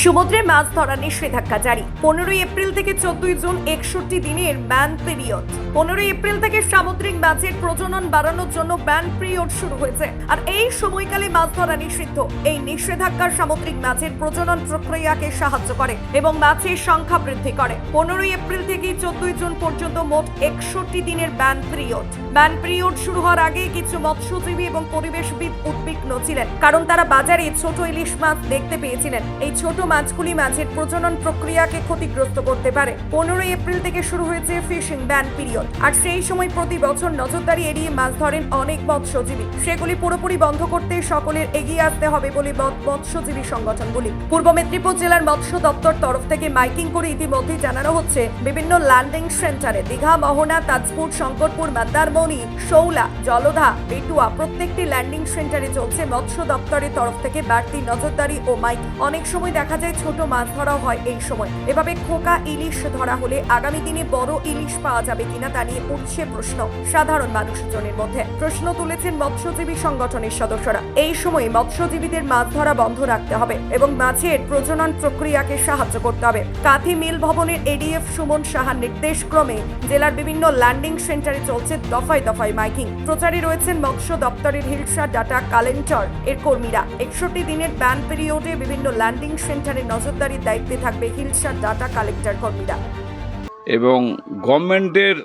সমুদ্রে মাছ ধরা নিষেধাজ্ঞা জারি। 15 এপ্রিল থেকে 14 জুন 61 দিনের ব্যান পিরিয়ড। 15 এপ্রিল থেকে সামুদ্রিক মাছের প্রজনন বাড়ানোর জন্য ব্যান পিরিয়ড শুরু হয়েছে। আর এই সময়কালে মাছ ধরা নিষিদ্ধ। এই নিষেধাজ্ঞা সামুদ্রিক মাছের প্রজনন প্রক্রিয়াকে সাহায্য করে এবং মাছের সংখ্যা বৃদ্ধি করে। 15 এপ্রিল থেকে 14 জুন পর্যন্ত মোট 61 দিনের ব্যান পিরিয়ড। ব্যান পিরিয়ড শুরু হওয়ার আগে কিছু মৎস্যজীবী এবং পরিবেশবিদ উদ্বিগ্ন ছিলেন, কারণ তারা বাজারে ছোট ইলিশ মাছ দেখতে পেয়েছিলেন। এই ছোট মাছগুলি মাছের প্রজনন প্রক্রিয়াকে ক্ষতিগ্রস্ত করতে পারে। 15 এপ্রিল থেকে শুরু হয়েছে ফিশিং ব্যান পিরিয়ড। আর সেই সময় প্রতি বছর নজরদারি এড়িয়ে মাছ ধরেন অনেক মৎস্যজীবী। সেগুলি পুরোপুরি বন্ধ করতে সকলের এগিয়ে আসতে হবে বলে মৎস্যজীবী সংগঠনগুলি। পূর্ব মেদিনীপুর জেলার মৎস্য দপ্তর তরফ থেকে মাইকিং করে ইতিমধ্যেই জানানো হচ্ছে বিভিন্ন ল্যান্ডিং সেন্টারে দীঘা, মোহনা, তাজপুর, শঙ্করপুর, মন্দারমণি, শৌলা, জলধা, বেটুয়া প্রত্যেকটি ল্যান্ডিং সেন্টারে চলছে মৎস্য দপ্তরের তরফ থেকে বাড়তি নজরদারি ও মাইক। অনেক সময় দেখা যায় ছোট মাছ ধরা হয় এই সময়। এভাবে খোকা ইলিশ ধরা হলে আগামী দিনে বড় ইলিশ পাওয়া যাবে কিনা তা নিয়ে উঠছে প্রশ্ন সাধারণ মানুষজনের মধ্যে। প্রশ্ন তুলেছেন মৎস্যজীবী সংগঠনের সদস্যরা। এই সময় মৎস্যজীবীদের মাছ ধরা বন্ধ রাখতে হবে এবং মাছের প্রজনন প্রক্রিয়াকে সাহায্য করতে হবে। কাঁথি মিল ভবনের এডিএফ সুমন সাহার নির্দেশ ক্রমে জেলার বিভিন্ন ল্যান্ডিং সেন্টারে চলছে দফায় দফায় মাইকিং। প্রচারে রয়েছেন মৎস্য দপ্তরের হিলসা ডাটা কালেক্টর এর কর্মীরা। 61 দিনের ব্যান পিরিয়ডে বিভিন্ন ল্যান্ডিং সেন্টারে নজরদারির দায়িত্বে থাকবে হিলসা ডাটা কালেক্টর কর্মীরা। এবং গভর্নমেন্টের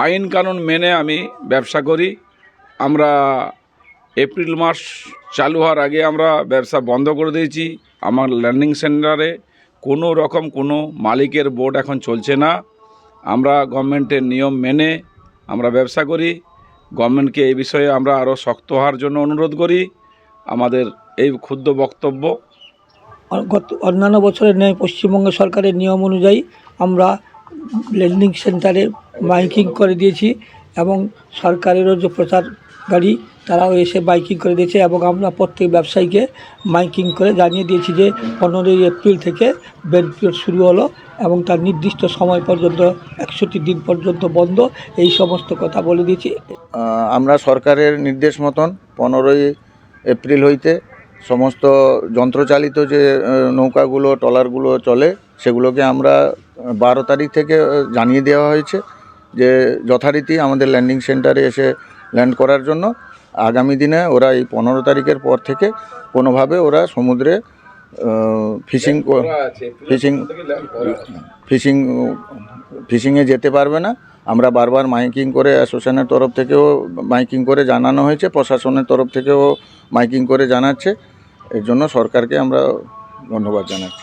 আইন কানুন মেনে আমি ব্যবসা করি। আমরা এপ্রিল মাস চালু হওয়ার আগে আমরা ব্যবসা বন্ধ করে দিয়েছি। আমার ল্যান্ডিং সেন্টারে কোনো রকম কোনো মালিকের বোর্ড এখন চলছে না। আমরা গভর্নমেন্টের নিয়ম মেনে আমরা ব্যবসা করি। গভর্নমেন্টকে এই বিষয়ে আমরা আরও শক্ত হওয়ার জন্য অনুরোধ করি। আমাদের এই ক্ষুদ্র বক্তব্য। অন্যান্য বছরের ন্যায় পশ্চিমবঙ্গ সরকারের নিয়ম অনুযায়ী আমরা ল্যান্ডিং সেন্টারে মাইকিং করে দিয়েছি এবং সরকারেরও যে প্রচার গাড়ি তারাও এসে মাইকিং করে দিয়েছে এবং আমরা প্রত্যেক ব্যবসায়ীকে মাইকিং করে জানিয়ে দিয়েছি যে 15 এপ্রিল থেকে ব্যান পিরিয়ড শুরু হলো এবং তার নির্দিষ্ট সময় পর্যন্ত 61 দিন পর্যন্ত বন্ধ, এই সমস্ত কথা বলে দিয়েছি। আমরা সরকারের নির্দেশ মতন 15 এপ্রিল হইতে সমস্ত যন্ত্রচালিত যে নৌকাগুলো ট্রলারগুলো চলে সেগুলোকে আমরা 12 তারিখ থেকে জানিয়ে দেওয়া হয়েছে যে যথারীতি আমাদের ল্যান্ডিং সেন্টারে এসে ল্যান্ড করার জন্য। আগামী দিনে ওরা এই 15 তারিখের পর থেকে কোনোভাবে ওরা সমুদ্রে ফিশিংয়ে যেতে পারবে না। আমরা বারবার মাইকিং করে অ্যাসোসিয়েশনের তরফ থেকেও মাইকিং করে জানানো হয়েছে, প্রশাসনের তরফ থেকেও মাইকিং করে জানাচ্ছে। এর জন্য সরকারকে আমরা ধন্যবাদ জানাচ্ছি।